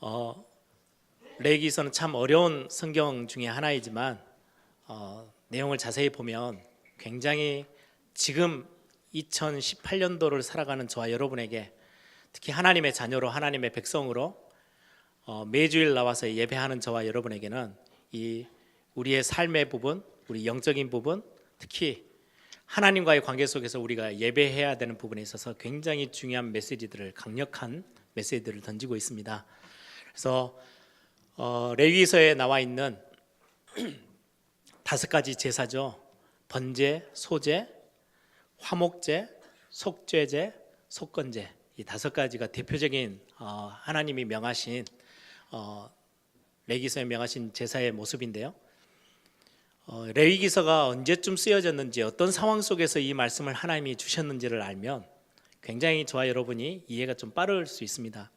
어, 레위기서는 참 어려운 성경 중에 하나이지만 내용을 자세히 보면 굉장히 지금 2018년도를 살아가는 저와 여러분에게, 특히 하나님의 자녀로 하나님의 백성으로 매주일 나와서 예배하는 저와 여러분에게는 이 우리의 삶의 부분, 우리 영적인 부분, 특히 하나님과의 관계 속에서 우리가 예배해야 되는 부분에 있어서 굉장히 중요한 메시지들을, 강력한 메시지들을 던지고 있습니다. 그래서 레위기서에 나와 있는 5가지 제사죠. 번제, 소제, 화목제, 속죄제, 속건제, 이 5가지가 대표적인 하나님이 명하신 레위기서에 명하신 제사의 모습인데요. 레위기서가 언제쯤 쓰여졌는지, 어떤 상황 속에서 이 말씀을 하나님이 주셨는지를 알면 굉장히 저와 여러분이 이해가 좀 빠를 수 있습니다.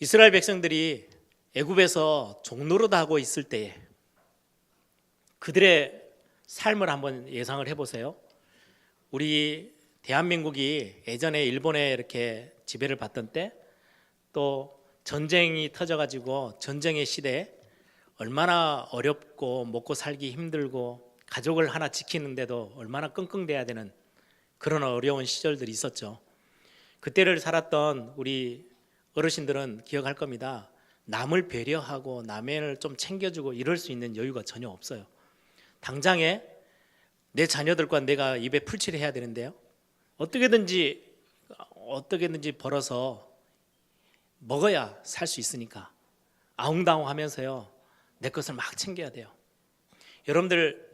이스라엘 백성들이 애굽에서 종노릇하고 있을 때에 그들의 삶을 한번 예상을 해보세요. 우리 대한민국이 예전에 일본에 이렇게 지배를 받던 때, 또 전쟁이 터져가지고 전쟁의 시대에 얼마나 어렵고 먹고 살기 힘들고 가족을 하나 지키는데도 얼마나 끙끙대야 되는 그런 어려운 시절들이 있었죠. 그때를 살았던 우리 어르신들은 기억할 겁니다. 남을 배려하고 남을 좀 챙겨주고 이럴 수 있는 여유가 전혀 없어요. 당장에 내 자녀들과 내가 입에 풀칠을 해야 되는데요, 어떻게든지 벌어서 먹어야 살 수 있으니까 아웅다웅 하면서요, 내 것을 막 챙겨야 돼요. 여러분들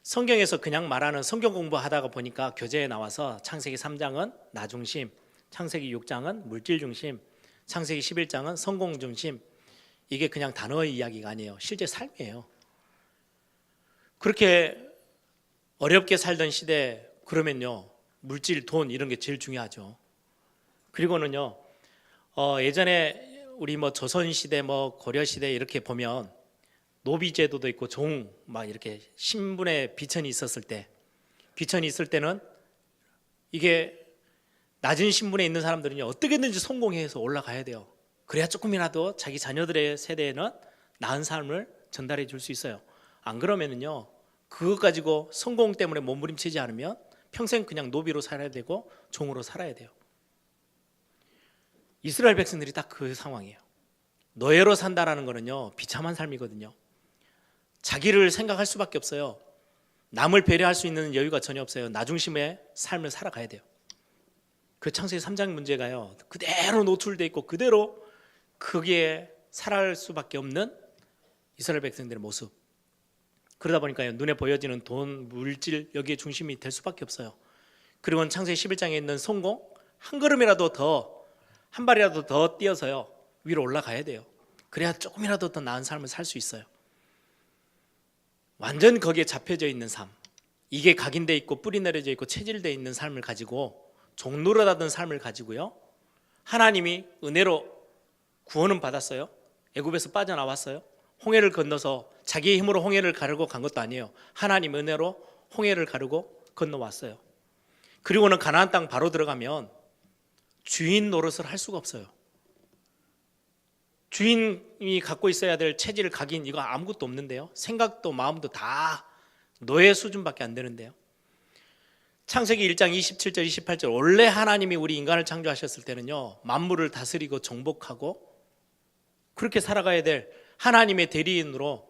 성경에서 그냥 말하는 성경 공부하다가 보니까 교재에 나와서 창세기 3장은 나 중심, 창세기 6장은 물질 중심, 창세기 11장은 성공 중심, 이게 그냥 단어의 이야기가 아니에요. 실제 삶이에요. 그렇게 어렵게 살던 시대, 그러면요, 물질, 돈 이런 게 제일 중요하죠. 그리고는요, 예전에 우리 조선시대, 고려시대 이렇게 보면 노비제도도 있고 종 막 이렇게 신분의 비천이 있었을 때, 비천이 있을 때는 이게 낮은 신분에 있는 사람들은요, 어떻게든지 성공해서 올라가야 돼요. 그래야 조금이라도 자기 자녀들의 세대에는 나은 삶을 전달해 줄 수 있어요. 안 그러면은요, 그것 가지고 성공 때문에 몸부림치지 않으면 평생 그냥 노비로 살아야 되고 종으로 살아야 돼요. 이스라엘 백성들이 딱 그 상황이에요. 노예로 산다라는 거는요, 비참한 삶이거든요. 자기를 생각할 수밖에 없어요. 남을 배려할 수 있는 여유가 전혀 없어요. 나 중심의 삶을 살아가야 돼요. 그 창세기 3장 문제가요, 그대로 노출되어 있고 그대로 거기에 살아갈 수밖에 없는 이스라엘 백성들의 모습. 그러다 보니까요, 눈에 보여지는 돈, 물질, 여기에 중심이 될 수밖에 없어요. 그리고 창세기 11장에 있는 성공, 한 걸음이라도 더, 한 발이라도 더 뛰어서요, 위로 올라가야 돼요. 그래야 조금이라도 더 나은 삶을 살 수 있어요. 완전 거기에 잡혀져 있는 삶, 이게 각인되어 있고 뿌리 내려져 있고 체질되어 있는 삶을 가지고, 종노릇하던 삶을 가지고요, 하나님이 은혜로 구원은 받았어요. 애굽에서 빠져나왔어요. 홍해를 건너서 자기의 힘으로 홍해를 가르고 간 것도 아니에요. 하나님 은혜로 홍해를 가르고 건너왔어요. 그리고는 가나안 땅 바로 들어가면 주인 노릇을 할 수가 없어요. 주인이 갖고 있어야 될 체질, 각인, 이거 아무것도 없는데요, 생각도 마음도 다 노예 수준밖에 안 되는데요. 창세기 1장 27절 28절, 원래 하나님이 우리 인간을 창조하셨을 때는요, 만물을 다스리고 정복하고 그렇게 살아가야 될 하나님의 대리인으로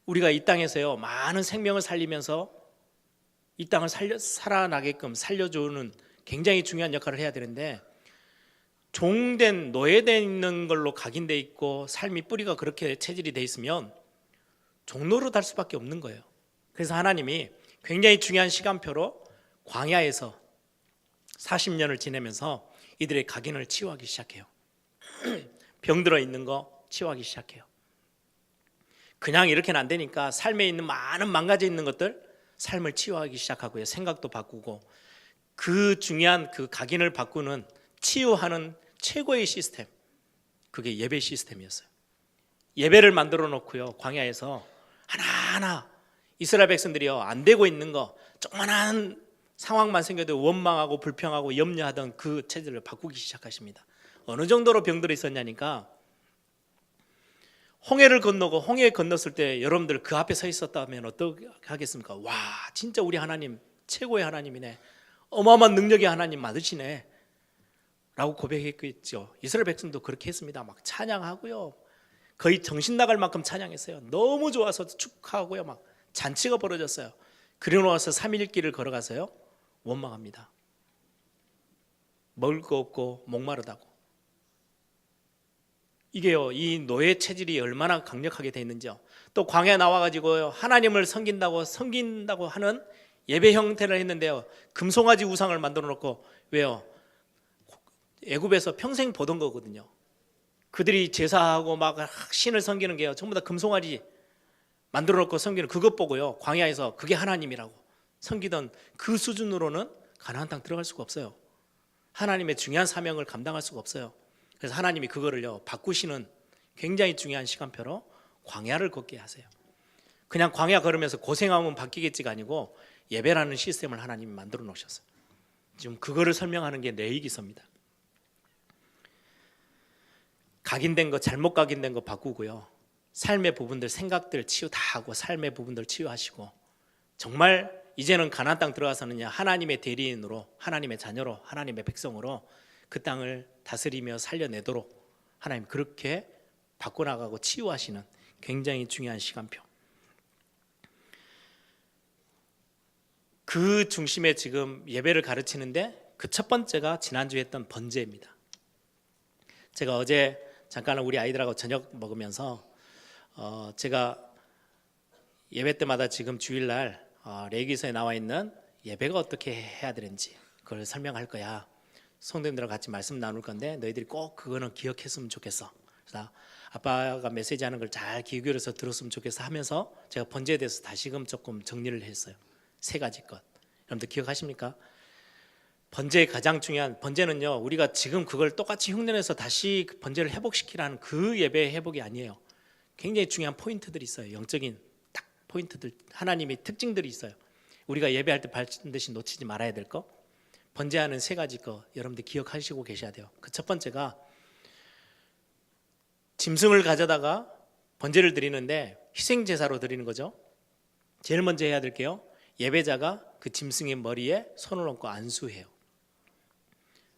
우리가 이 땅에서요, 많은 생명을 살리면서 이 땅을 살아나게끔 살려주는 굉장히 중요한 역할을 해야 되는데, 종된, 노예되어 있는 걸로 각인되어 있고 삶이 뿌리가 그렇게 체질이 되어 있으면 종노릇 할 수밖에 없는 거예요. 그래서 하나님이 굉장히 중요한 시간표로 광야에서 40년을 지내면서 이들의 각인을 치유하기 시작해요. 병들어 있는 거 치유하기 시작해요. 그냥 이렇게는 안 되니까 삶에 있는 많은 망가져 있는 것들, 삶을 치유하기 시작하고요, 생각도 바꾸고, 그 중요한 그 각인을 바꾸는, 치유하는 최고의 시스템, 그게 예배 시스템이었어요. 예배를 만들어 놓고요, 광야에서 하나하나 이스라엘 백성들이요, 안 되고 있는 거, 조그만한 상황만 생겨도 원망하고 불평하고 염려하던 그 체질을 바꾸기 시작하십니다. 어느 정도로 병들어 있었냐니까 홍해를 건너고 홍해 건넜을 때 여러분들 그 앞에 서 있었다면 어떻게 하겠습니까? 와, 진짜 우리 하나님 최고의 하나님이네. 어마어마한 능력의 하나님 맞으시네. 라고 고백했겠죠. 이스라엘 백성도 그렇게 했습니다. 막 찬양하고요. 거의 정신 나갈 만큼 찬양했어요. 너무 좋아서 축하하고요. 막 잔치가 벌어졌어요. 그리고 나서 3일 길을 걸어가서요. 원망합니다. 먹을 거 없고 목마르다고. 이게요, 이 노예 체질이 얼마나 강력하게 돼 있는지요. 또 광야에 나와가지고요, 하나님을 섬긴다고 하는 예배 형태를 했는데요, 금송아지 우상을 만들어 놓고, 왜요? 애굽에서 평생 보던 거거든요. 그들이 제사하고 막 신을 섬기는 게요, 전부 다 금송아지 만들어 놓고 섬기는 그것 보고요, 광야에서 그게 하나님이라고 섬기던 그 수준으로는 가나안 땅 들어갈 수가 없어요. 하나님의 중요한 사명을 감당할 수가 없어요. 그래서 하나님이 그거를요, 바꾸시는 굉장히 중요한 시간표로 광야를 걷게 하세요. 그냥 광야 걸으면서 고생하면 바뀌겠지가 아니고 예배라는 시스템을 하나님이 만들어 놓으셨어요. 지금 그거를 설명하는 게 레위기서입니다. 각인된 거, 잘못 각인된 거 바꾸고요, 삶의 부분들, 생각들 치유 다 하고 삶의 부분들 치유하시고, 정말 이제는 가나안 땅 들어가서는요, 하나님의 대리인으로, 하나님의 자녀로, 하나님의 백성으로 그 땅을 다스리며 살려내도록 하나님 그렇게 바꿔나가고 치유하시는 굉장히 중요한 시간표. 그 중심에 지금 예배를 가르치는데 그 첫 번째가 지난주에 했던 번제입니다. 제가 어제 잠깐 우리 아이들하고 저녁 먹으면서 제가 예배 때마다 지금 주일날 레위기서에 나와 있는 예배가 어떻게 해야 되는지 그걸 설명할 거야. 성도님들과 같이 말씀 나눌 건데 너희들이 꼭 그거는 기억했으면 좋겠어. 그래서 아빠가 메시지하는 걸 잘 귀 기울여서 들었으면 좋겠어 하면서 제가 번제에 대해서 다시금 조금 정리를 했어요. 3가지 것. 여러분들 기억하십니까? 번제의 가장 중요한, 번제는요, 우리가 지금 그걸 똑같이 흉내내서 다시 번제를 회복시키라는 그 예배의 회복이 아니에요. 굉장히 중요한 포인트들이 있어요. 영적인 딱 포인트들, 하나님의 특징들이 있어요. 우리가 예배할 때 반드시 놓치지 말아야 될 거, 번제하는 3가지 거 여러분들 기억하시고 계셔야 돼요. 그 첫 번째가 짐승을 가져다가 번제를 드리는데 희생제사로 드리는 거죠. 제일 먼저 해야 될 게요, 예배자가 그 짐승의 머리에 손을 얹고 안수해요.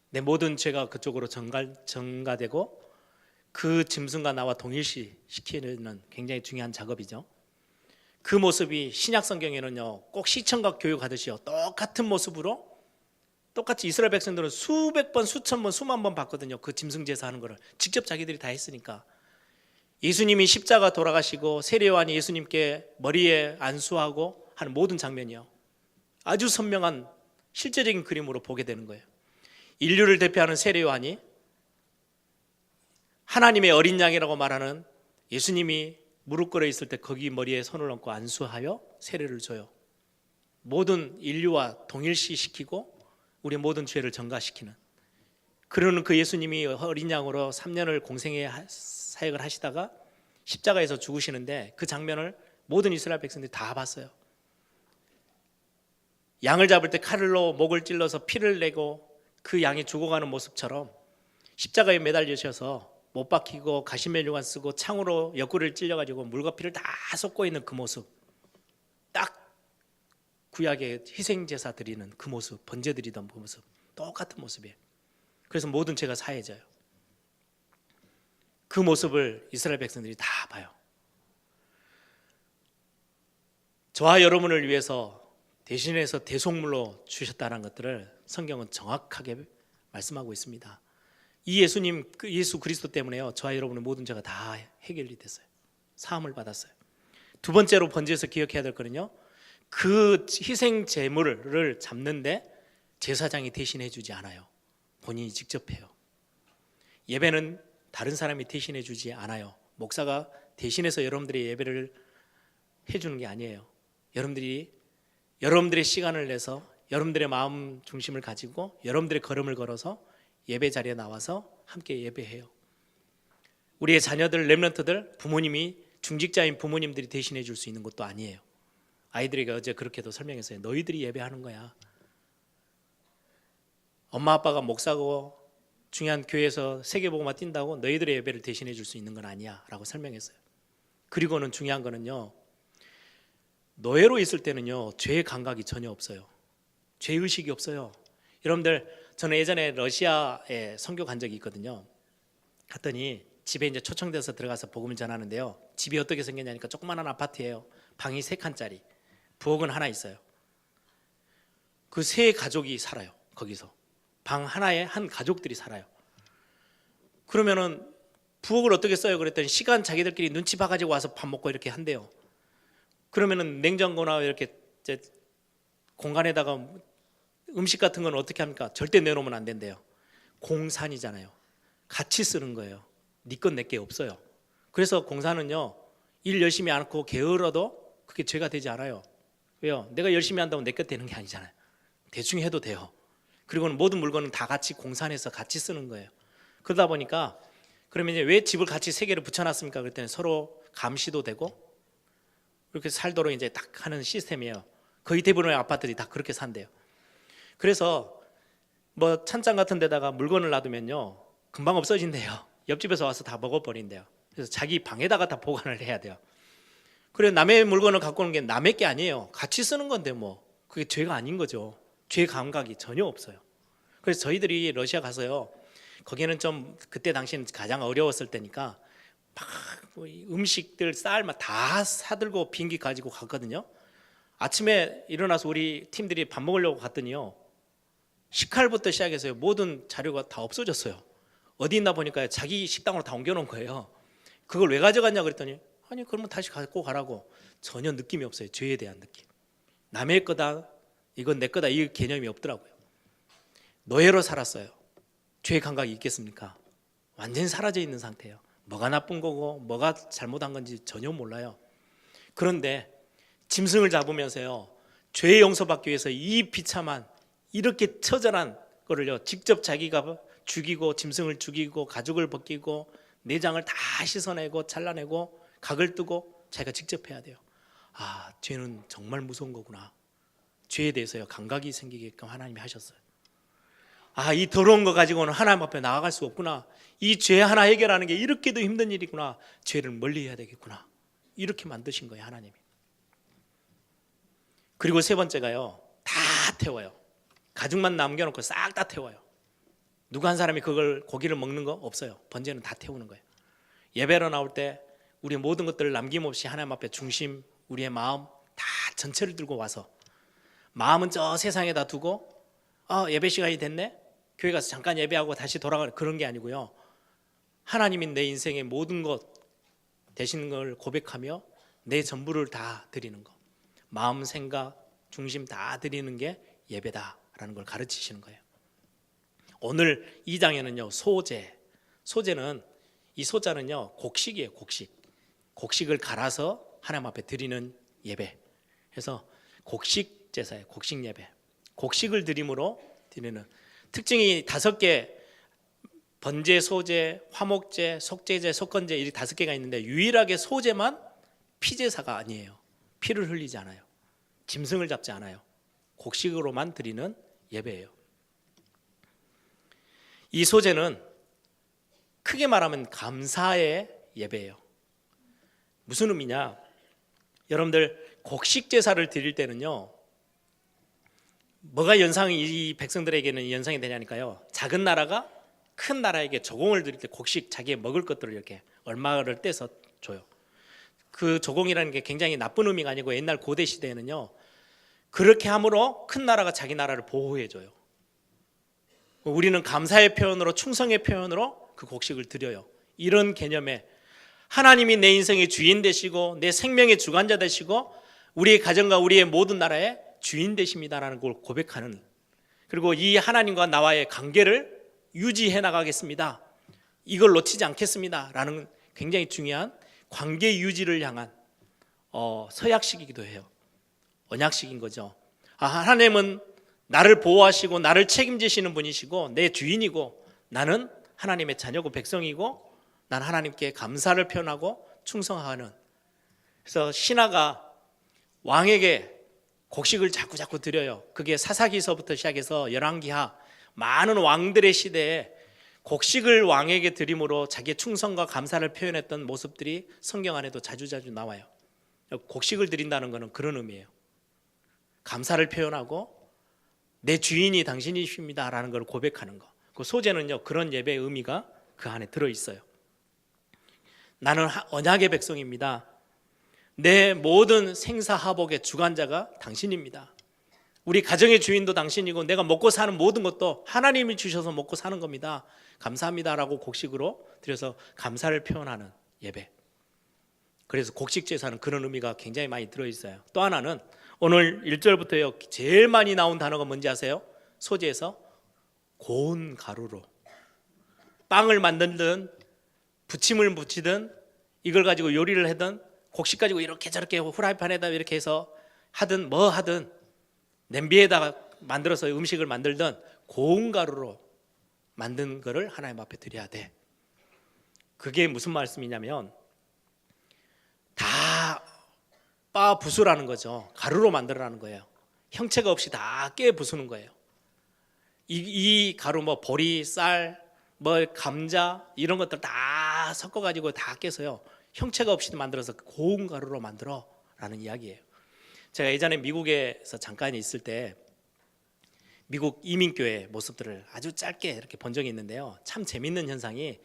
내 모든 죄가 그쪽으로 전가되고 그 짐승과 나와 동일시키는 굉장히 중요한 작업이죠. 그 모습이 신약 성경에는요, 꼭 시청각 교육하듯이요, 똑같은 모습으로 똑같이 이스라엘 백성들은 수백 번, 수천 번, 수만 번 봤거든요. 그 짐승 제사하는 거를 직접 자기들이 다 했으니까. 예수님이 십자가 돌아가시고 세례요한이 예수님께 머리에 안수하고 하는 모든 장면이요, 아주 선명한 실제적인 그림으로 보게 되는 거예요. 인류를 대표하는 세례요한이 하나님의 어린 양이라고 말하는 예수님이 무릎 꿇어 있을 때 거기 머리에 손을 얹고 안수하여 세례를 줘요. 모든 인류와 동일시시키고 우리의 모든 죄를 전가시키는, 그러는 그 예수님이 어린 양으로 3년을 공생의 사역을 하시다가 십자가에서 죽으시는데 그 장면을 모든 이스라엘 백성들이 다 봤어요. 양을 잡을 때 칼로 목을 찔러서 피를 내고 그 양이 죽어가는 모습처럼 십자가에 매달리셔서 못 박히고 가시면류관 쓰고 창으로 옆구리를 찔려가지고 물과 피를 다 쏟고 있는 그 모습, 딱 구약의 희생제사 드리는 그 모습, 번제 드리던 그 모습, 똑같은 모습이에요. 그래서 모든 죄가 사해져요. 그 모습을 이스라엘 백성들이 다 봐요. 저와 여러분을 위해서 대신해서 대속물로 주셨다는 것들을 성경은 정확하게 말씀하고 있습니다. 이 예수님, 예수 그리스도 때문에요, 저와 여러분의 모든 죄가 다 해결이 됐어요. 사함을 받았어요. 두 번째로 번제에서 기억해야 될 거는요, 그 희생 제물을 잡는데 제사장이 대신해 주지 않아요. 본인이 직접 해요. 예배는 다른 사람이 대신해 주지 않아요. 목사가 대신해서 여러분들의 예배를 해주는 게 아니에요. 여러분들의 시간을 내서 여러분들의 마음 중심을 가지고 여러분들의 걸음을 걸어서 예배 자리에 나와서 함께 예배해요. 우리의 자녀들, 렘넌트들, 부모님이, 중직자인 부모님들이 대신해 줄 수 있는 것도 아니에요. 아이들에게 어제 그렇게도 설명했어요. 너희들이 예배하는 거야. 엄마 아빠가 목사고 중요한 교회에서 세계복음화 뛴다고 너희들의 예배를 대신해 줄 수 있는 건 아니야 라고 설명했어요. 그리고는 중요한 거는요, 노예로 있을 때는요 죄의 감각이 전혀 없어요. 죄의식이 없어요. 여러분들, 저는 예전에 러시아에 선교 간 적이 있거든요. 갔더니 집에 이제 초청돼서 들어가서 복음을 전하는데요, 집이 어떻게 생겼냐니까 조그마한 아파트예요. 방이 3칸짜리, 부엌은 하나 있어요. 그 3가족이 살아요. 거기서 방 하나에 한 가족들이 살아요. 그러면은 부엌을 어떻게 써요? 그랬더니 시간 자기들끼리 눈치 봐가지고 와서 밥 먹고 이렇게 한대요. 그러면은 냉장고나 이렇게 이제 공간에다가 음식 같은 건 어떻게 합니까? 절대 내놓으면 안 된대요. 공산이잖아요. 같이 쓰는 거예요. 네 건 내 게 없어요. 그래서 공사는요, 일 열심히 안 하고 게을러도 그게 죄가 되지 않아요. 왜요? 내가 열심히 한다고 내 것 되는 게 아니잖아요. 대충 해도 돼요. 그리고는 모든 물건은 다 같이 공산해서 같이 쓰는 거예요. 그러다 보니까, 그러면 이제 왜 집을 같이 3개를 붙여놨습니까? 그랬더니 서로 감시도 되고 이렇게 살도록 이제 딱 하는 시스템이에요. 거의 대부분의 아파트들이 다 그렇게 산대요. 그래서 뭐 찬장 같은 데다가 물건을 놔두면요 금방 없어진대요. 옆집에서 와서 다 먹어버린대요. 그래서 자기 방에다가 다 보관을 해야 돼요. 그래, 남의 물건을 갖고 오는 게 남의 게 아니에요. 같이 쓰는 건데 뭐 그게 죄가 아닌 거죠. 죄 감각이 전혀 없어요. 그래서 저희들이 러시아 가서요, 거기는 좀 그때 당시는 가장 어려웠을 때니까 막 음식들 쌀 다 사들고 비행기 가지고 갔거든요. 아침에 일어나서 우리 팀들이 밥 먹으려고 갔더니요, 식칼부터 시작해서요 모든 자료가 다 없어졌어요. 어디 있나 보니까 자기 식당으로 다 옮겨놓은 거예요. 그걸 왜 가져갔냐 그랬더니, 아니 그러면 다시 갖고 가라고. 전혀 느낌이 없어요. 죄에 대한 느낌. 남의 거다, 이건 내 거다, 이 개념이 없더라고요. 노예로 살았어요. 죄의 감각이 있겠습니까? 완전히 사라져 있는 상태예요. 뭐가 나쁜 거고 뭐가 잘못한 건지 전혀 몰라요. 그런데 짐승을 잡으면서요, 죄의 용서받기 위해서 이 비참한 이렇게 처절한 거를요 직접 자기가 죽이고, 짐승을 죽이고 가죽을 벗기고 내장을 다 씻어내고 잘라내고 각을 뜨고 자기가 직접 해야 돼요. 아, 죄는 정말 무서운 거구나. 죄에 대해서요 감각이 생기게끔 하나님이 하셨어요. 아, 이 더러운 거 가지고는 하나님 앞에 나아갈 수 없구나. 이 죄 하나 해결하는 게 이렇게도 힘든 일이구나. 죄를 멀리 해야 되겠구나. 이렇게 만드신 거예요, 하나님이. 그리고 3번째가요, 다 태워요. 가죽만 남겨놓고 싹 다 태워요. 누구 한 사람이 그걸 고기를 먹는 거 없어요. 번제는 다 태우는 거예요. 예배로 나올 때 우리의 모든 것들을 남김없이 하나님 앞에 중심, 우리의 마음 다 전체를 들고 와서, 마음은 저 세상에다 두고 예배 시간이 됐네, 교회 가서 잠깐 예배하고 다시 돌아가는 그런 게 아니고요, 하나님이 내 인생의 모든 것 되시는 걸 고백하며 내 전부를 다 드리는 거, 마음, 생각, 중심 다 드리는 게 예배다라는 걸 가르치시는 거예요. 오늘 2장에는요 소제는, 이 소자는요 곡식이에요. 곡식을 갈아서 하나님 앞에 드리는 예배. 그래서 곡식 제사예요. 곡식 예배. 곡식을 드림으로 드리는 특징이 5개, 번제, 소제, 화목제, 속제제, 속건제, 이 5개가 있는데, 유일하게 소제만 피제사가 아니에요. 피를 흘리지 않아요. 짐승을 잡지 않아요. 곡식으로만 드리는 예배예요. 이 소제는 크게 말하면 감사의 예배예요. 무슨 의미냐? 여러분들, 곡식 제사를 드릴 때는요, 뭐가 이 백성들에게는 연상이 되냐니까요, 작은 나라가 큰 나라에게 조공을 드릴 때 곡식, 자기의 먹을 것들을 이렇게 얼마를 떼서 줘요. 그 조공이라는 게 굉장히 나쁜 의미가 아니고, 옛날 고대 시대에는요 그렇게 함으로 큰 나라가 자기 나라를 보호해 줘요. 우리는 감사의 표현으로, 충성의 표현으로 그 곡식을 드려요. 이런 개념에 하나님이 내 인생의 주인 되시고 내 생명의 주관자 되시고 우리의 가정과 우리의 모든 나라의 주인 되십니다라는 걸 고백하는, 그리고 이 하나님과 나와의 관계를 유지해 나가겠습니다, 이걸 놓치지 않겠습니다 라는 굉장히 중요한 관계 유지를 향한 서약식이기도 해요. 언약식인 거죠. 하나님은 나를 보호하시고 나를 책임지시는 분이시고 내 주인이고, 나는 하나님의 자녀고 백성이고, 난 하나님께 감사를 표현하고 충성하는. 그래서 신하가 왕에게 곡식을 자꾸 드려요. 그게 사사기서부터 시작해서 열왕기하, 많은 왕들의 시대에 곡식을 왕에게 드림으로 자기의 충성과 감사를 표현했던 모습들이 성경 안에도 자주자주 나와요. 곡식을 드린다는 것은 그런 의미예요. 감사를 표현하고 내 주인이 당신이십니다 라는 걸 고백하는 거. 그 소재는요, 그런 예배의 의미가 그 안에 들어있어요. 나는 언약의 백성입니다. 내 모든 생사화복의 주관자가 당신입니다. 우리 가정의 주인도 당신이고 내가 먹고 사는 모든 것도 하나님이 주셔서 먹고 사는 겁니다. 감사합니다라고 곡식으로 드려서 감사를 표현하는 예배. 그래서 곡식 제사는 그런 의미가 굉장히 많이 들어있어요. 또 하나는 오늘 1절부터요 제일 많이 나온 단어가 뭔지 아세요? 소재에서 고운 가루로 빵을 만들든 부침을 붙이든 이걸 가지고 요리를 하든 곡식 가지고 이렇게 저렇게 후라이팬에다 이렇게 해서 하든 뭐 하든 냄비에다가 만들어서 음식을 만들든 고운 가루로 만든 거를 하나님 앞에 드려야 돼. 그게 무슨 말씀이냐면 다 빻아 부수라는 거죠. 가루로 만들어라는 거예요. 형체가 없이 다 깨 부수는 거예요. 이 가루 뭐 보리, 쌀, 뭐 감자 이런 것들 다 섞어가지고 다 깨서요 형체가 없이 만들어서 고운 가루로 만들어라는 이야기예요. 제가 예전에 미국에서 잠깐 있을 때 미국 이민교회 모습들을 아주 짧게 이렇게 본 적이 있는데요. 참 재밌는 현상이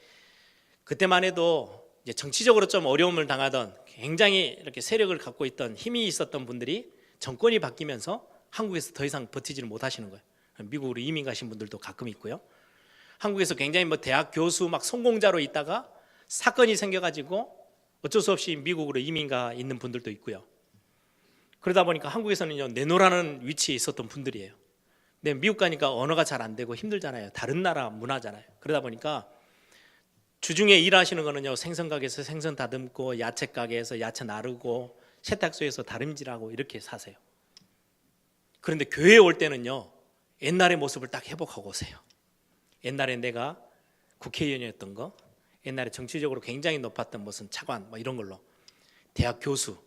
그때만 해도 이제 정치적으로 좀 어려움을 당하던 굉장히 이렇게 세력을 갖고 있던 힘이 있었던 분들이 정권이 바뀌면서 한국에서 더 이상 버티지를 못하시는 거예요. 미국으로 이민 가신 분들도 가끔 있고요. 한국에서 굉장히 뭐 대학 교수 막 성공자로 있다가 사건이 생겨가지고 어쩔 수 없이 미국으로 이민가 있는 분들도 있고요. 그러다 보니까 한국에서는요 내노라는 위치에 있었던 분들이에요. 근데 미국 가니까 언어가 잘 안 되고 힘들잖아요. 다른 나라 문화잖아요. 그러다 보니까 주중에 일하시는 거는요 생선 가게에서 생선 다듬고 야채 가게에서 야채 나르고 세탁소에서 다림질하고 이렇게 사세요. 그런데 교회에 올 때는요 옛날의 모습을 딱 회복하고 오세요. 옛날에 내가 국회의원이었던 거, 옛날에 정치적으로 굉장히 높았던 무슨 차관 뭐 이런 걸로 대학 교수,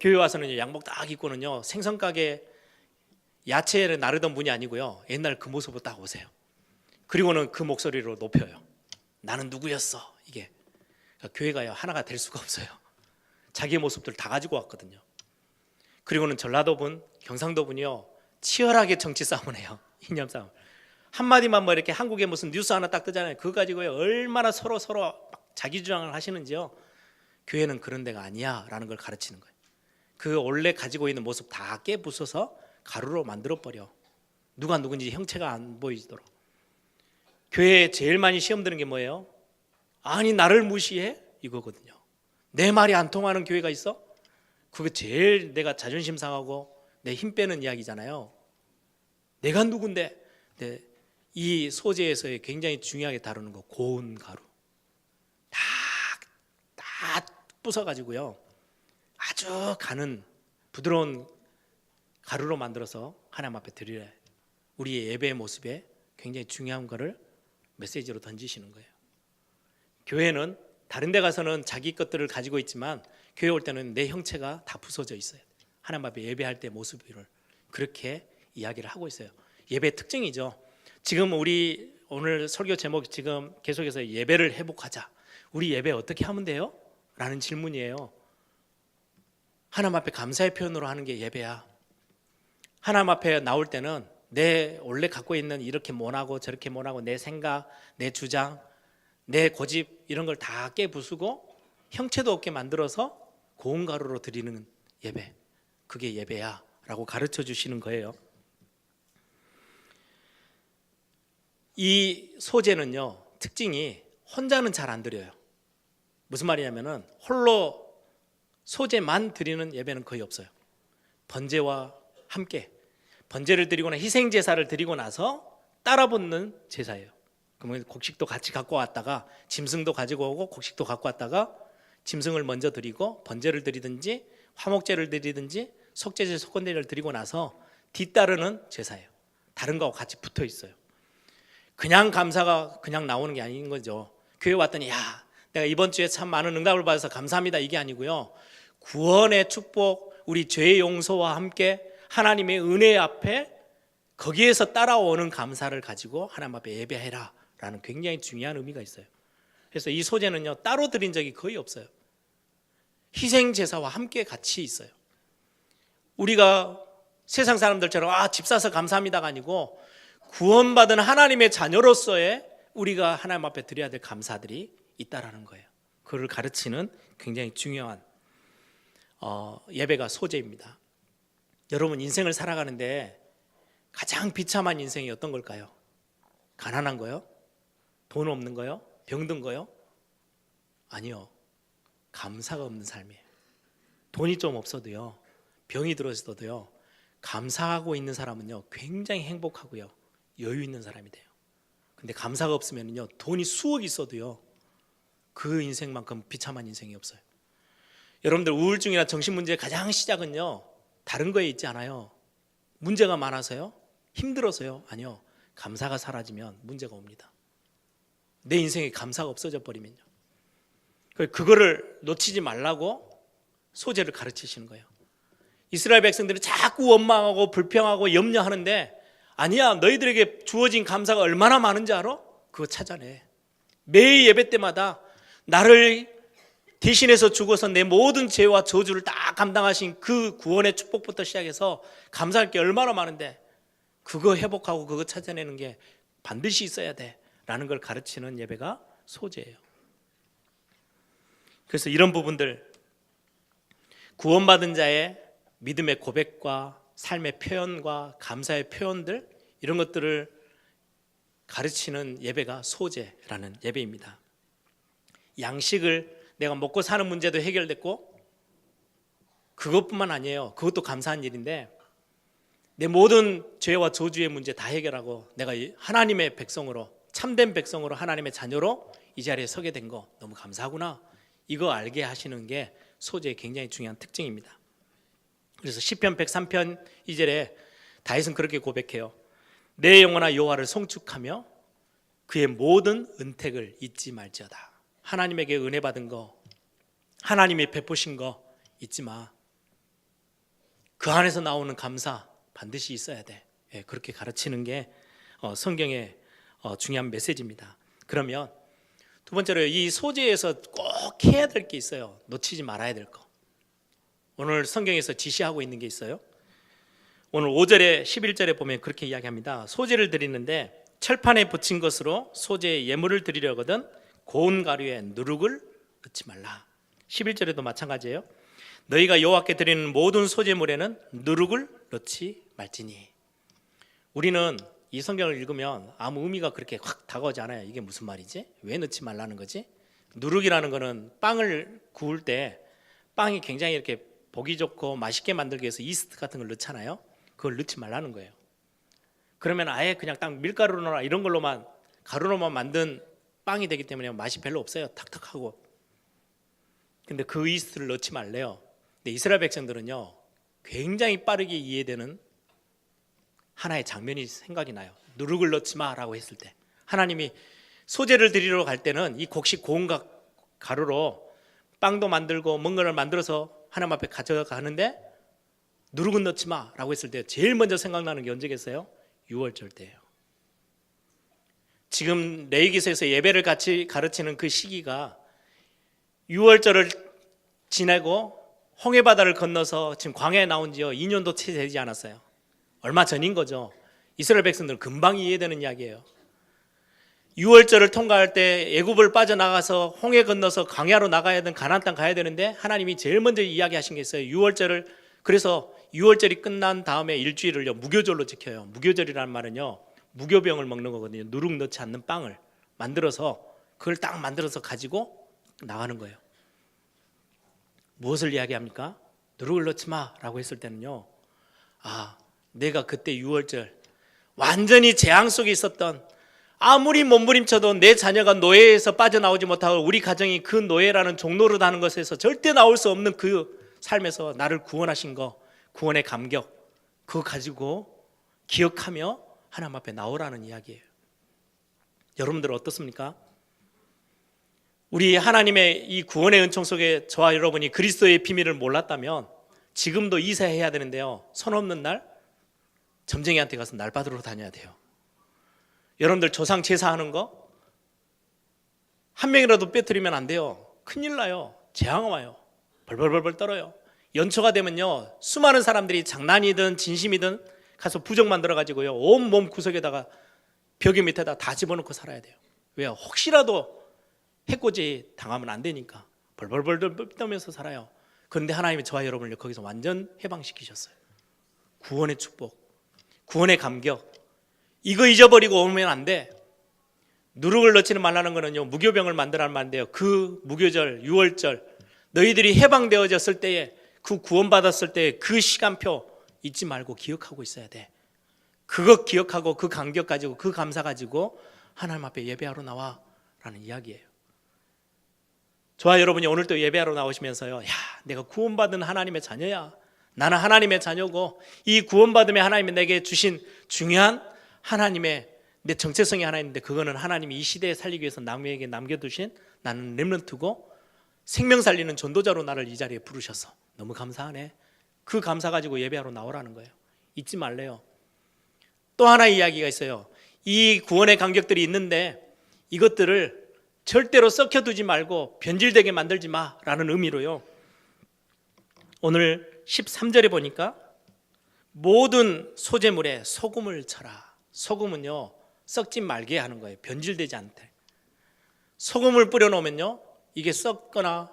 교회 와서는 양복 딱 입고는요 생선 가게 야채를 나르던 분이 아니고요 옛날 그 모습으로 딱 오세요. 그리고는 그 목소리로 높여요. 나는 누구였어. 이게 그러니까 교회가요 하나가 될 수가 없어요. 자기의 모습들 다 가지고 왔거든요. 그리고는 전라도 분, 경상도 분이요 치열하게 정치 싸움을 해요. 이념 싸움. 한마디만 뭐 이렇게 한국에 무슨 뉴스 하나 딱 뜨잖아요. 그거 가지고요 얼마나 서로 막 자기 주장을 하시는지요. 교회는 그런 데가 아니야 라는 걸 가르치는 거예요. 그 원래 가지고 있는 모습 다 깨부숴서 가루로 만들어 버려. 누가 누군지 형체가 안 보이도록. 교회에 제일 많이 시험 드는 게 뭐예요? 아니 나를 무시해? 이거거든요. 내 말이 안 통하는 교회가 있어? 그게 제일 내가 자존심 상하고 내 힘 빼는 이야기잖아요. 내가 누군데? 네, 이 소재에서의 굉장히 중요하게 다루는 거 고운 가루 다 부숴가지고요 아주 가는 부드러운 가루로 만들어서 하나님 앞에 드리라. 우리의 예배의 모습에 굉장히 중요한 거를 메시지로 던지시는 거예요. 교회는 다른 데 가서는 자기 것들을 가지고 있지만 교회 올 때는 내 형체가 다 부서져 있어요. 하나님 앞에 예배할 때 모습을 그렇게 이야기를 하고 있어요. 예배의 특징이죠. 지금 우리 오늘 설교 제목 지금 계속해서 예배를 회복하자. 우리 예배 어떻게 하면 돼요? 라는 질문이에요. 하나님 앞에 감사의 표현으로 하는 게 예배야. 하나님 앞에 나올 때는 내 원래 갖고 있는 이렇게 못하고 저렇게 못하고 내 생각, 내 주장, 내 고집 이런 걸 다 깨부수고 형체도 없게 만들어서 고운 가루로 드리는 예배. 그게 예배야 라고 가르쳐 주시는 거예요. 이 소재는요 특징이 혼자는 잘 안 드려요. 무슨 말이냐면은 홀로 소재만 드리는 예배는 거의 없어요. 번제와 함께 번제를 드리거나 희생 제사를 드리고 나서 따라 붙는 제사예요. 그러면 곡식도 같이 갖고 왔다가 짐승도 가지고 오고 곡식도 갖고 왔다가 짐승을 먼저 드리고 번제를 드리든지 화목제를 드리든지 속죄제 속건제를 드리고 나서 뒤따르는 제사예요. 다른 거하고 같이 붙어 있어요. 그냥 감사가 그냥 나오는 게 아닌 거죠. 교회 왔더니 야 내가 이번 주에 참 많은 응답을 받아서 감사합니다 이게 아니고요. 구원의 축복, 우리 죄의 용서와 함께 하나님의 은혜 앞에 거기에서 따라오는 감사를 가지고 하나님 앞에 예배해라 라는 굉장히 중요한 의미가 있어요. 그래서 이 소제는요, 따로 드린 적이 거의 없어요. 희생 제사와 함께 같이 있어요. 우리가 세상 사람들처럼 집 사서 감사합니다가 아니고 구원받은 하나님의 자녀로서의 우리가 하나님 앞에 드려야 될 감사들이 있다라는 거예요. 그걸 가르치는 굉장히 중요한 예배가 소제입니다. 여러분, 인생을 살아가는데 가장 비참한 인생이 어떤 걸까요? 가난한 거요? 돈 없는 거요? 병든 거요? 아니요. 감사가 없는 삶이에요. 돈이 좀 없어도요, 병이 들어서도요, 감사하고 있는 사람은요 굉장히 행복하고요 여유 있는 사람이 돼요. 근데 감사가 없으면요 돈이 수억 있어도요 그 인생만큼 비참한 인생이 없어요. 여러분들, 우울증이나 정신문제의 가장 시작은요 다른 거에 있지 않아요. 문제가 많아서요? 힘들어서요? 아니요. 감사가 사라지면 문제가 옵니다. 내 인생에 감사가 없어져 버리면요. 그거를 놓치지 말라고 소제를 가르치시는 거예요. 이스라엘 백성들이 자꾸 원망하고 불평하고 염려하는데, 아니야, 너희들에게 주어진 감사가 얼마나 많은지 알아? 그거 찾아내. 매일 예배 때마다 나를 대신해서 죽어서 내 모든 죄와 저주를 다 감당하신 그 구원의 축복부터 시작해서 감사할 게 얼마나 많은데, 그거 회복하고 그거 찾아내는 게 반드시 있어야 돼 라는 걸 가르치는 예배가 소제예요. 그래서 이런 부분들, 구원받은 자의 믿음의 고백과 삶의 표현과 감사의 표현들, 이런 것들을 가르치는 예배가 소제라는 예배입니다. 양식을 내가 먹고 사는 문제도 해결됐고, 그것뿐만 아니에요. 그것도 감사한 일인데, 내 모든 죄와 저주의 문제 다 해결하고 내가 하나님의 백성으로, 참된 백성으로, 하나님의 자녀로 이 자리에 서게 된 거 너무 감사하구나, 이거 알게 하시는 게 소제의 굉장히 중요한 특징입니다. 그래서 시편 103편 2절에 다윗은 그렇게 고백해요. 내 영혼아 여호와를 송축하며 그의 모든 은택을 잊지 말지어다. 하나님에게 은혜 받은 거, 하나님이 베푸신 거 잊지 마. 그 안에서 나오는 감사 반드시 있어야 돼. 그렇게 가르치는 게 성경의 중요한 메시지입니다. 그러면 두 번째로, 이 소제에서 꼭 해야 될 게 있어요. 놓치지 말아야 될 거. 오늘 성경에서 지시하고 있는 게 있어요. 오늘 5절에 11절에 보면 그렇게 이야기합니다. 소제를 드리는데 철판에 붙인 것으로 소제의 예물을 드리려거든 고운 가루에 누룩을 넣지 말라. 11절에도 마찬가지예요. 너희가 여호와께 드리는 모든 소제물에는 누룩을 넣지 말지니. 우리는 이 성경을 읽으면 아무 의미가 그렇게 확 다가오지 않아요. 이게 무슨 말이지? 왜 넣지 말라는 거지? 누룩이라는 거는 빵을 구울 때 빵이 굉장히 이렇게 보기 좋고 맛있게 만들기 위해서 이스트 같은 걸 넣잖아요. 그걸 넣지 말라는 거예요. 그러면 아예 그냥 딱 밀가루나 이런 걸로만, 가루로만 만든 빵이 되기 때문에 맛이 별로 없어요. 탁탁하고. 근데 그 이스트를 넣지 말래요. 근데 이스라엘 백성들은요 굉장히 빠르게 이해되는 하나의 장면이 생각이 나요. 누룩을 넣지 마라고 했을 때, 하나님이 소제를 드리러 갈 때는 이 곡식 고운 가루로 빵도 만들고 뭔가를 만들어서 하나님 앞에 가져가는데 누룩은 넣지 마라고 했을 때 제일 먼저 생각나는 게 언제겠어요? 유월절 때예요. 지금 레위기서에서 예배를 같이 가르치는 그 시기가 유월절을 지내고 홍해바다를 건너서 지금 광야에 나온 지요 2년도 채 되지 않았어요. 얼마 전인 거죠. 이스라엘 백성들은 금방 이해되는 이야기예요. 유월절을 통과할 때 애굽을 빠져나가서 홍해 건너서 광야로 나가야 되는 가나안 땅 가야 되는데, 하나님이 제일 먼저 이야기하신 게 있어요. 유월절을, 그래서 유월절이 끝난 다음에 일주일을요 무교절로 지켜요. 무교절이라는 말은요 무교병을 먹는 거거든요. 누룩 넣지 않는 빵을 만들어서 그걸 딱 만들어서 가지고 나가는 거예요. 무엇을 이야기합니까? 누룩을 넣지 마라고 했을 때는요, 내가 그때 유월절 완전히 재앙 속에 있었던, 아무리 몸부림쳐도 내 자녀가 노예에서 빠져나오지 못하고 우리 가정이 그 노예라는 종노릇 하는 것에서 절대 나올 수 없는 그 삶에서 나를 구원하신 거, 구원의 감격, 그거 가지고 기억하며 하나님 앞에 나오라는 이야기예요. 여러분들 어떻습니까? 우리 하나님의 이 구원의 은총 속에 저와 여러분이 그리스도의 비밀을 몰랐다면 지금도 이사해야 되는데요, 선 없는 날 점쟁이한테 가서 날 받으러 다녀야 돼요. 여러분들 조상 제사하는 거 한 명이라도 빼뜨리면 안 돼요. 큰일 나요. 재앙 와요. 벌벌벌벌 떨어요. 연초가 되면요, 수많은 사람들이 장난이든 진심이든 가서 부적 만들어 가지고요, 온몸 구석에다가 벽에 밑에다 다 집어넣고 살아야 돼요. 왜요? 혹시라도 해코지 당하면 안 되니까 벌벌벌 떨면서 살아요. 그런데 하나님이 저와 여러분을 거기서 완전 해방시키셨어요. 구원의 축복, 구원의 감격, 이거 잊어버리고 오면 안 돼. 누룩을 넣지는 말라는 거는요, 무교병을 만들라는 말인데요, 그 무교절, 유월절, 너희들이 해방되어졌을 때에, 그 구원받았을 때 그 시간표 잊지 말고 기억하고 있어야 돼. 그거 기억하고 그 감격 가지고 그 감사 가지고 하나님 앞에 예배하러 나와 라는 이야기예요. 저와 여러분이 오늘 또 예배하러 나오시면서요, 야, 내가 구원받은 하나님의 자녀야. 나는 하나님의 자녀고 이 구원받음에 하나님이 내게 주신 중요한 하나님의 내 정체성이 하나 있는데, 그거는 하나님이 이 시대에 살리기 위해서 남에게 남겨두신 나는 렘넌트고 생명 살리는 전도자로 나를 이 자리에 부르셔서 너무 감사하네. 그 감사 가지고 예배하러 나오라는 거예요. 잊지 말래요. 또 하나의 이야기가 있어요. 이 구원의 간격들이 있는데 이것들을 절대로 썩혀두지 말고 변질되게 만들지 마라는 의미로요, 오늘 13절에 보니까 모든 소재물에 소금을 쳐라. 소금은요, 썩지 말게 하는 거예요. 변질되지 않대. 소금을 뿌려놓으면요, 이게 썩거나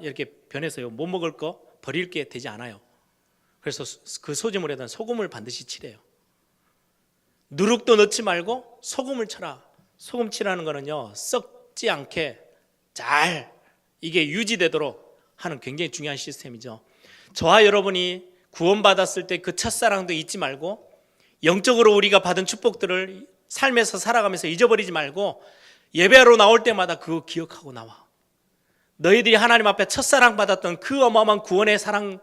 이렇게 변해서요, 못 먹을 거 버릴 게 되지 않아요. 그래서 그 소재물에다 소금을 반드시 칠해요. 누룩도 넣지 말고 소금을 쳐라. 소금 칠하는 거는요, 썩지 않게 잘 이게 유지되도록 하는 굉장히 중요한 시스템이죠. 저와 여러분이 구원받았을 때 그 첫사랑도 잊지 말고, 영적으로 우리가 받은 축복들을 삶에서 살아가면서 잊어버리지 말고 예배하러 나올 때마다 그거 기억하고 나와. 너희들이 하나님 앞에 첫사랑 받았던 그 어마어마한 구원의 사랑,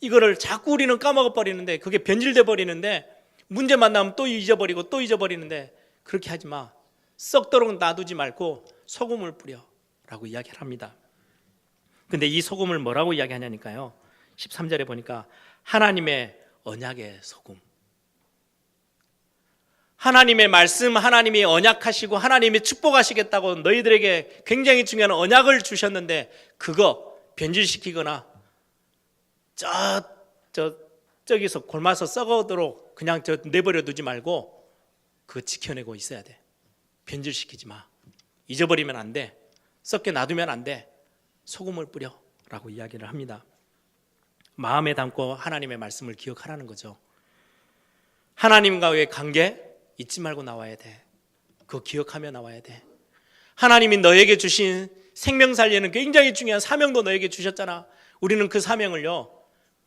이거를 자꾸 우리는 까먹어 버리는데, 그게 변질돼 버리는데, 문제 만나면 또 잊어버리고 또 잊어버리는데, 그렇게 하지 마. 썩도록 놔두지 말고 소금을 뿌려 라고 이야기를 합니다. 근데 이 소금을 뭐라고 이야기하냐니까요, 13절에 보니까 하나님의 언약의 소금, 하나님의 말씀, 하나님이 언약하시고 하나님이 축복하시겠다고 너희들에게 굉장히 중요한 언약을 주셨는데, 그거 변질시키거나 저기서 골마서 썩어도록 그냥 내버려 두지 말고 그거 지켜내고 있어야 돼. 변질시키지 마. 잊어버리면 안 돼. 썩게 놔두면 안 돼. 소금을 뿌려 라고 이야기를 합니다. 마음에 담고 하나님의 말씀을 기억하라는 거죠. 하나님과의 관계 잊지 말고 나와야 돼. 그거 기억하며 나와야 돼. 하나님이 너에게 주신 생명 살리는 굉장히 중요한 사명도 너에게 주셨잖아. 우리는 그 사명을요,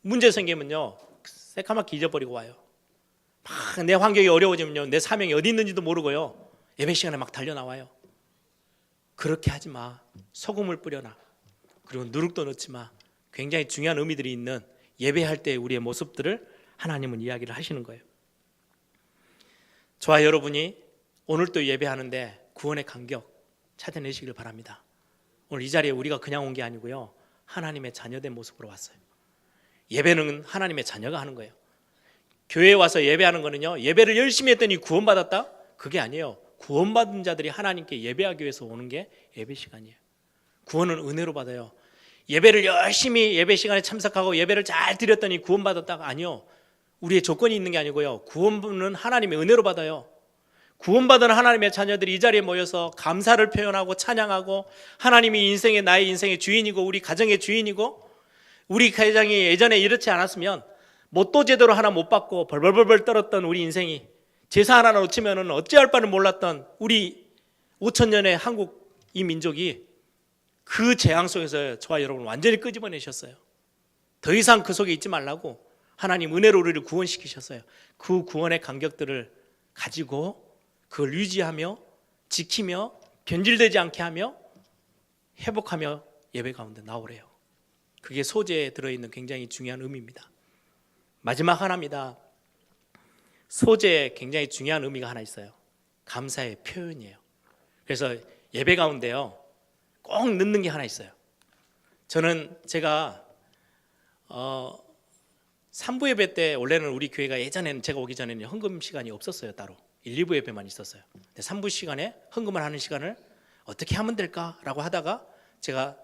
문제 생기면요, 새까맣게 잊어버리고 와요. 막 내 환경이 어려워지면요, 내 사명이 어디 있는지도 모르고요, 예배 시간에 막 달려나와요. 그렇게 하지 마. 소금을 뿌려놔. 그리고 누룩도 넣지 마. 굉장히 중요한 의미들이 있는 예배할 때 우리의 모습들을 하나님은 이야기를 하시는 거예요. 저와 여러분이 오늘 또 예배하는데 구원의 간격 찾아내시길 바랍니다. 오늘 이 자리에 우리가 그냥 온 게 아니고요, 하나님의 자녀된 모습으로 왔어요. 예배는 하나님의 자녀가 하는 거예요. 교회에 와서 예배하는 거는요, 예배를 열심히 했더니 구원받았다? 그게 아니에요. 구원받은 자들이 하나님께 예배하기 위해서 오는 게 예배 시간이에요. 구원은 은혜로 받아요. 예배를 열심히 예배 시간에 참석하고 예배를 잘 드렸더니 구원받았다가 아니요. 우리의 조건이 있는 게 아니고요, 구원은 하나님의 은혜로 받아요. 구원받은 하나님의 자녀들이 이 자리에 모여서 감사를 표현하고 찬양하고, 하나님이 나의 인생의 주인이고 우리 가정의 주인이고, 우리 가정이 예전에 이렇지 않았으면 뭣도 제대로 하나 못 받고 벌벌벌벌 떨었던 우리 인생이, 제사 하나 놓치면 어찌할 바를 몰랐던 우리 5,000년의 한국 이 민족이 그 재앙 속에서 저와 여러분 완전히 끄집어내셨어요. 더 이상 그 속에 있지 말라고 하나님 은혜로 우리를 구원시키셨어요. 그 구원의 간격들을 가지고 그걸 유지하며 지키며 변질되지 않게 하며 회복하며 예배 가운데 나오래요. 그게 소재에 들어있는 굉장히 중요한 의미입니다. 마지막 하나입니다. 소재에 굉장히 중요한 의미가 하나 있어요. 감사의 표현이에요. 그래서 예배 가운데요, 꼭 넣는 게 하나 있어요. 저는 제가 3부 예배 때, 원래는 우리 교회가 예전에는 제가 오기 전에는 헌금 시간이 없었어요. 따로 1, 2부 예배만 있었어요. 근데 3부 시간에 헌금을 하는 시간을 어떻게 하면 될까라고 하다가 제가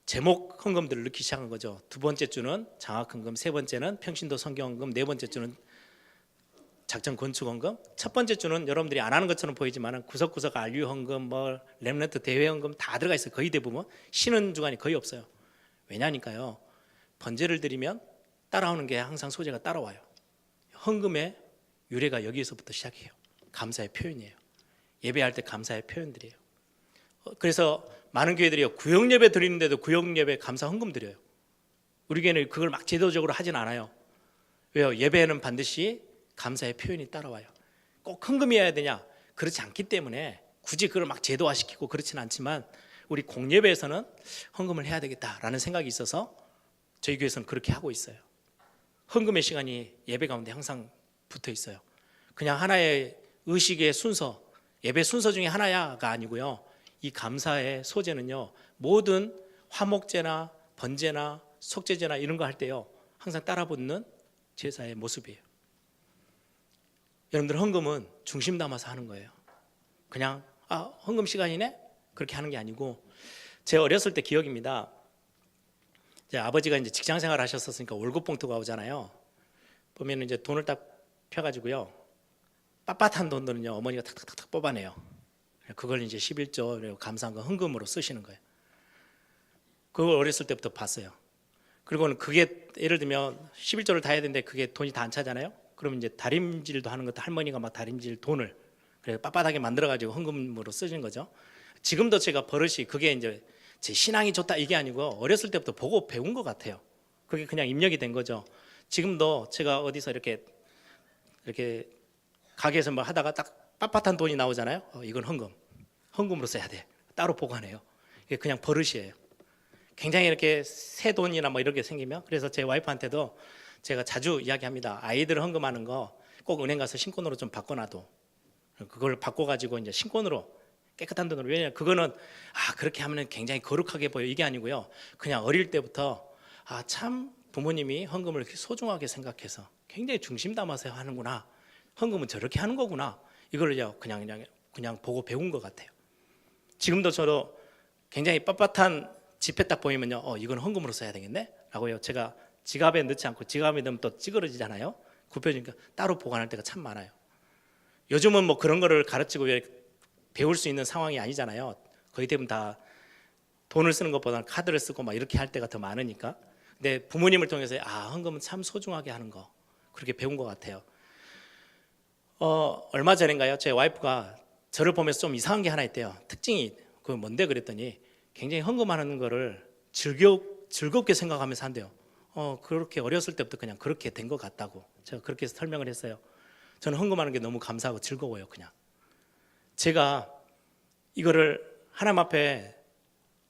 제목 헌금들을 넣기 시작한 거죠. 두 번째 주는 장학 헌금, 세 번째는 평신도 성경 헌금, 네 번째 주는 작전 건축 헌금, 첫 번째 주는 여러분들이 안 하는 것처럼 보이지만 구석구석 알류 헌금, 뭐 렘넌트 대회 헌금 다 들어가 있어요. 거의 대부분 쉬는 주간이 거의 없어요. 왜냐니까요, 번제를 드리면 따라오는 게 항상 소재가 따라와요. 헌금의 유래가 여기에서부터 시작해요. 감사의 표현이에요. 예배할 때 감사의 표현들이에요. 그래서 많은 교회들이요, 구역 예배 드리는데도 구역 예배 감사 헌금 드려요. 우리 교회는 그걸 막 제도적으로 하진 않아요. 왜요? 예배에는 반드시 감사의 표현이 따라와요. 꼭 헌금이어야 되냐? 그렇지 않기 때문에 굳이 그걸 막 제도화시키고 그렇진 않지만 우리 공예배에서는 헌금을 해야 되겠다라는 생각이 있어서 저희 교회에서는 그렇게 하고 있어요. 헌금의 시간이 예배 가운데 항상 붙어 있어요. 그냥 하나의 의식의 순서, 예배 순서 중에 하나야가 아니고요, 이 감사의 소재는요, 모든 화목제나 번제나 속죄제나 이런 거 할 때요 항상 따라붙는 제사의 모습이에요. 여러분들 헌금은 중심 담아서 하는 거예요. 그냥 헌금 시간이네? 그렇게 하는 게 아니고, 제 어렸을 때 기억입니다. 제 아버지가 이제 직장 생활 하셨었으니까 월급 봉투가 오잖아요. 보면 이제 돈을 딱 펴가지고요, 빳빳한 돈들은요 어머니가 탁탁탁 뽑아내요. 그걸 이제 11조 그리고 감사한 거 헌금으로 쓰시는 거예요. 그걸 어렸을 때부터 봤어요. 그리고는 그게 예를 들면 11조를 다 해야 되는데 그게 돈이 다 안 차잖아요. 그러면 이제 다림질도 하는 것도 할머니가 막 다림질 돈을 그래서 빳빳하게 만들어가지고 헌금으로 쓰시는 거죠. 지금도 제가 버릇이, 그게 이제 제 신앙이 좋다 이게 아니고 어렸을 때부터 보고 배운 것 같아요. 그게 그냥 입력이 된 거죠. 지금도 제가 어디서 이렇게 가게에서 뭐 하다가 딱 빳빳한 돈이 나오잖아요. 이건 헌금으로 써야 돼. 따로 보관해요. 이게 그냥 버릇이에요. 굉장히 이렇게 새 돈이나 뭐 이렇게 생기면, 그래서 제 와이프한테도 제가 자주 이야기합니다. 아이들 헌금하는 거 꼭 은행 가서 신권으로 좀 바꿔놔도, 그걸 바꿔가지고 이제 신권으로 깨끗한 돈으로, 왜냐면 그거는 그렇게 하면 굉장히 거룩하게 보여 이게 아니고요, 그냥 어릴 때부터 참 부모님이 헌금을 이렇게 소중하게 생각해서 굉장히 중심 담아서 하는구나, 헌금은 저렇게 하는 거구나, 이걸 그냥 보고 배운 것 같아요. 지금도 저도 굉장히 빳빳한 지폐 딱 보이면요, 이건 헌금으로 써야 되겠네 라고요, 제가 지갑에 넣지 않고, 지갑에 넣으면 또 찌그러지잖아요. 굽혀지니까 따로 보관할 때가 참 많아요. 요즘은 뭐 그런 거를 가르치고 배울 수 있는 상황이 아니잖아요. 거의 대부분 다 돈을 쓰는 것보다는 카드를 쓰고 막 이렇게 할 때가 더 많으니까. 근데 부모님을 통해서 헌금은 참 소중하게 하는 거, 그렇게 배운 것 같아요. 얼마 전인가요, 제 와이프가 저를 보면서 좀 이상한 게 하나 있대요. 특징이 그 뭔데 그랬더니 굉장히 헌금하는 거를 즐겁게 생각하면서 한대요. 그렇게 어렸을 때부터 그냥 그렇게 된 것 같다고 제가 그렇게 설명을 했어요. 저는 헌금하는 게 너무 감사하고 즐거워요. 그냥 제가 이거를 하나님 앞에,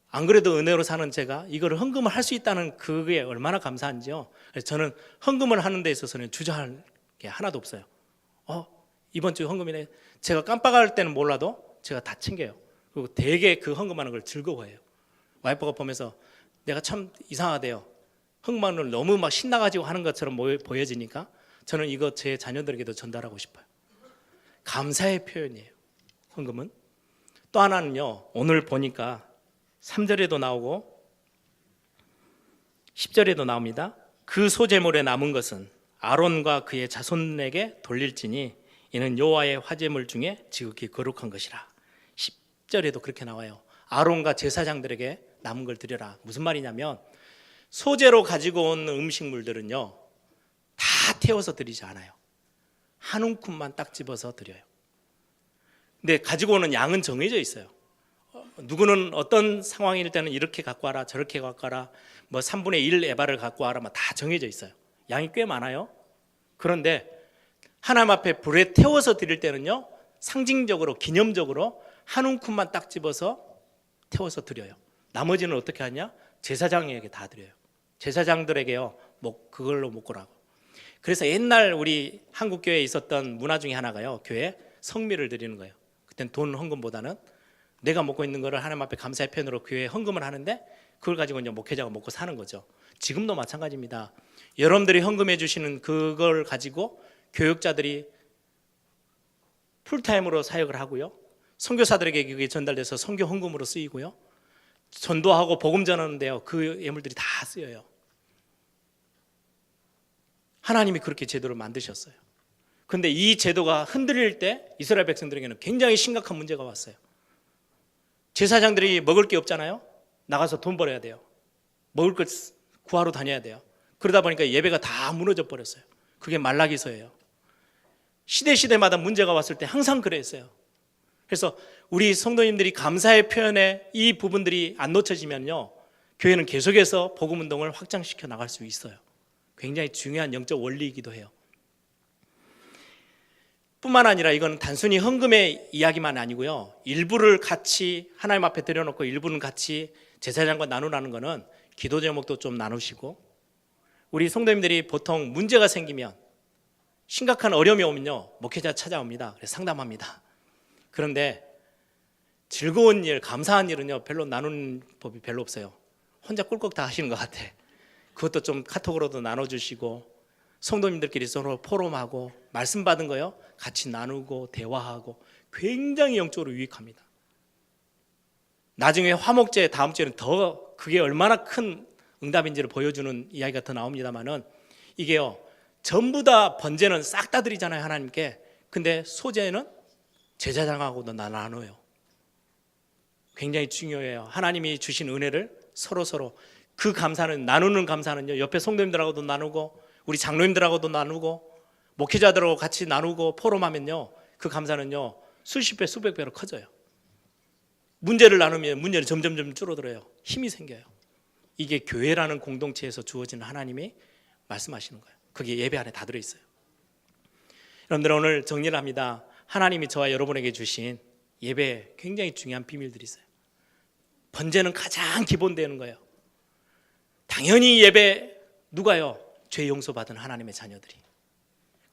안 그래도 은혜로 사는 제가 이거를 헌금을 할 수 있다는 그게 얼마나 감사한지요. 그래서 저는 헌금을 하는 데 있어서는 주저할 게 하나도 없어요. 이번 주 헌금이네, 제가 깜빡할 때는 몰라도 제가 다 챙겨요. 그리고 되게 그 헌금하는 걸 즐거워해요. 와이프가 보면서 내가 참 이상하대요. 헌금하는 걸 너무 막 신나가지고 하는 것처럼 보여지니까 저는 이거 제 자녀들에게도 전달하고 싶어요. 감사의 표현이에요, 헌금은. 또 하나는요, 오늘 보니까 3절에도 나오고 10절에도 나옵니다. 그 소재물에 남은 것은 아론과 그의 자손에게 돌릴지니 이는 여호와의 화제물 중에 지극히 거룩한 것이라. 10절에도 그렇게 나와요. 아론과 제사장들에게 남은 걸 드려라. 무슨 말이냐면 소재로 가지고 온 음식물들은요 다 태워서 드리지 않아요. 한 움큼만 딱 집어서 드려요. 근데 가지고 오는 양은 정해져 있어요. 누구는 어떤 상황일 때는 이렇게 갖고 와라, 저렇게 갖고 와라, 뭐 3분의 1 에바를 갖고 와라, 다 정해져 있어요. 양이 꽤 많아요. 그런데 하나님 앞에 불에 태워서 드릴 때는요, 상징적으로 기념적으로 한 움큼만 딱 집어서 태워서 드려요. 나머지는 어떻게 하냐? 제사장에게 다 드려요. 제사장들에게요, 그걸로 먹으라고. 그래서 옛날 우리 한국 교회에 있었던 문화 중에 하나가요, 교회 성미를 드리는 거예요. 그땐 돈 헌금보다는 내가 먹고 있는 거를 하나님 앞에 감사의 편으로 교회에 헌금을 하는데, 그걸 가지고 이제 목회자가 먹고 사는 거죠. 지금도 마찬가지입니다. 여러분들이 헌금해 주시는 그걸 가지고 교육자들이 풀타임으로 사역을 하고요, 선교사들에게 그게 전달돼서 선교 헌금으로 쓰이고요. 전도하고 복음 전하는데요. 그 예물들이 다 쓰여요. 하나님이 그렇게 제도를 만드셨어요. 그런데 이 제도가 흔들릴 때 이스라엘 백성들에게는 굉장히 심각한 문제가 왔어요. 제사장들이 먹을 게 없잖아요. 나가서 돈 벌어야 돼요. 먹을 것 구하러 다녀야 돼요. 그러다 보니까 예배가 다 무너져 버렸어요. 그게 말라기서예요. 시대마다 문제가 왔을 때 항상 그랬어요. 그래서 우리 성도님들이 감사의 표현에 이 부분들이 안 놓쳐지면요, 교회는 계속해서 복음 운동을 확장시켜 나갈 수 있어요. 굉장히 중요한 영적 원리이기도 해요. 뿐만 아니라 이건 단순히 헌금의 이야기만 아니고요, 일부를 같이 하나님 앞에 드려놓고 일부는 같이 제사장과 나누라는 거는 기도 제목도 좀 나누시고, 우리 성도님들이 보통 문제가 생기면, 심각한 어려움이 오면요, 목회자 찾아옵니다. 그래서 상담합니다. 그런데 즐거운 일, 감사한 일은요, 별로 나누는 법이 별로 없어요. 혼자 꿀꺽 다 하시는 것 같아. 그것도 좀 카톡으로도 나눠주시고, 성도님들끼리 서로 포럼하고, 말씀 받은 거요 같이 나누고 대화하고, 굉장히 영적으로 유익합니다. 나중에 화목제 다음 주에는 더 그게 얼마나 큰 응답인지를 보여주는 이야기가 더 나옵니다만은, 이게요, 전부 다 번제는 싹 다 드리잖아요, 하나님께. 근데 소제는 제사장하고도 나눠요. 굉장히 중요해요. 하나님이 주신 은혜를 서로 그 감사는, 나누는 감사는요, 옆에 성도님들하고도 나누고, 우리 장로님들하고도 나누고, 목회자들하고 같이 나누고 포럼하면요, 그 감사는요, 수십 배, 수백 배로 커져요. 문제를 나누면 문제는 점점 줄어들어요. 힘이 생겨요. 이게 교회라는 공동체에서 주어지는 하나님이 말씀하시는 거예요. 그게 예배 안에 다 들어있어요. 여러분들, 오늘 정리를 합니다. 하나님이 저와 여러분에게 주신 예배에 굉장히 중요한 비밀들이 있어요. 번제는 가장 기본되는 거예요. 당연히 예배 누가요? 죄 용서받은 하나님의 자녀들이.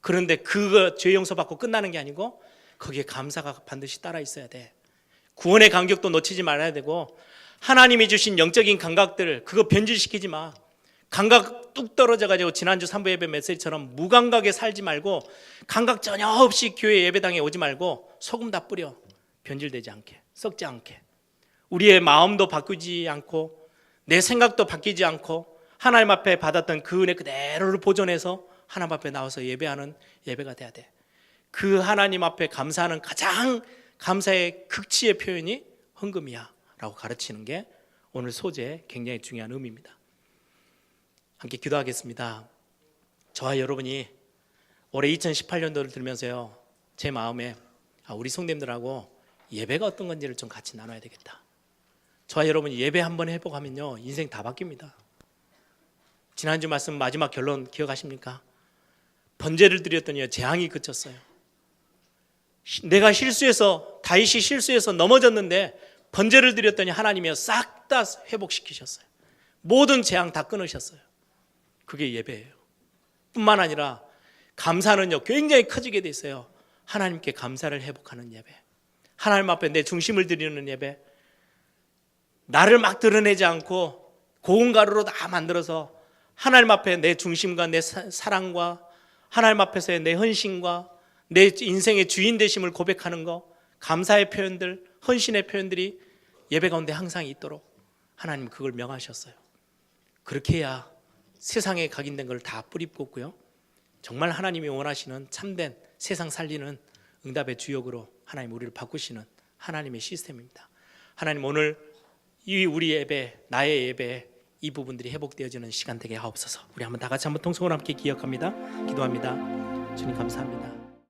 그런데 그거 죄 용서받고 끝나는 게 아니고 거기에 감사가 반드시 따라 있어야 돼. 구원의 간격도 놓치지 말아야 되고, 하나님이 주신 영적인 감각들 그거 변질시키지 마. 감각 뚝 떨어져가지고 지난주 3부 예배 메시지처럼 무감각에 살지 말고, 감각 전혀 없이 교회 예배당에 오지 말고 소금 다 뿌려. 변질되지 않게, 썩지 않게, 우리의 마음도 바꾸지 않고 내 생각도 바뀌지 않고 하나님 앞에 받았던 그 은혜 그대로를 보존해서 하나님 앞에 나와서 예배하는 예배가 돼야 돼. 그 하나님 앞에 감사하는 가장 감사의 극치의 표현이 헌금이야 라고 가르치는 게 오늘 소재의 굉장히 중요한 의미입니다. 함께 기도하겠습니다. 저와 여러분이 올해 2018년도를 들면서요, 제 마음에 우리 성도님들하고 예배가 어떤 건지를 좀 같이 나눠야 되겠다. 저와 여러분이 예배 한번 회복하면요, 인생 다 바뀝니다. 지난주 말씀 마지막 결론 기억하십니까? 번제를 드렸더니 재앙이 그쳤어요. 내가 다윗이 실수해서 넘어졌는데 번제를 드렸더니 하나님이 싹 다 회복시키셨어요. 모든 재앙 다 끊으셨어요. 그게 예배예요. 뿐만 아니라 감사는요, 굉장히 커지게 돼 있어요. 하나님께 감사를 회복하는 예배, 하나님 앞에 내 중심을 드리는 예배, 나를 막 드러내지 않고 고운 가루로 다 만들어서 하나님 앞에 내 중심과 내 사랑과 하나님 앞에서의 내 헌신과 내 인생의 주인 되심을 고백하는 거, 감사의 표현들, 헌신의 표현들이 예배 가운데 항상 있도록 하나님 그걸 명하셨어요. 그렇게 해야 세상에 각인된 걸 다 뿌리 뽑고요, 정말 하나님이 원하시는 참된 세상 살리는 응답의 주역으로 하나님 우리를 바꾸시는 하나님의 시스템입니다. 하나님, 오늘 이 우리 예배, 나의 예배, 이 부분들이 회복되어지는 시간 되게 하옵소서. 우리 한번 다 같이 한번 통성으로 함께 기억합니다. 기도합니다. 주님 감사합니다.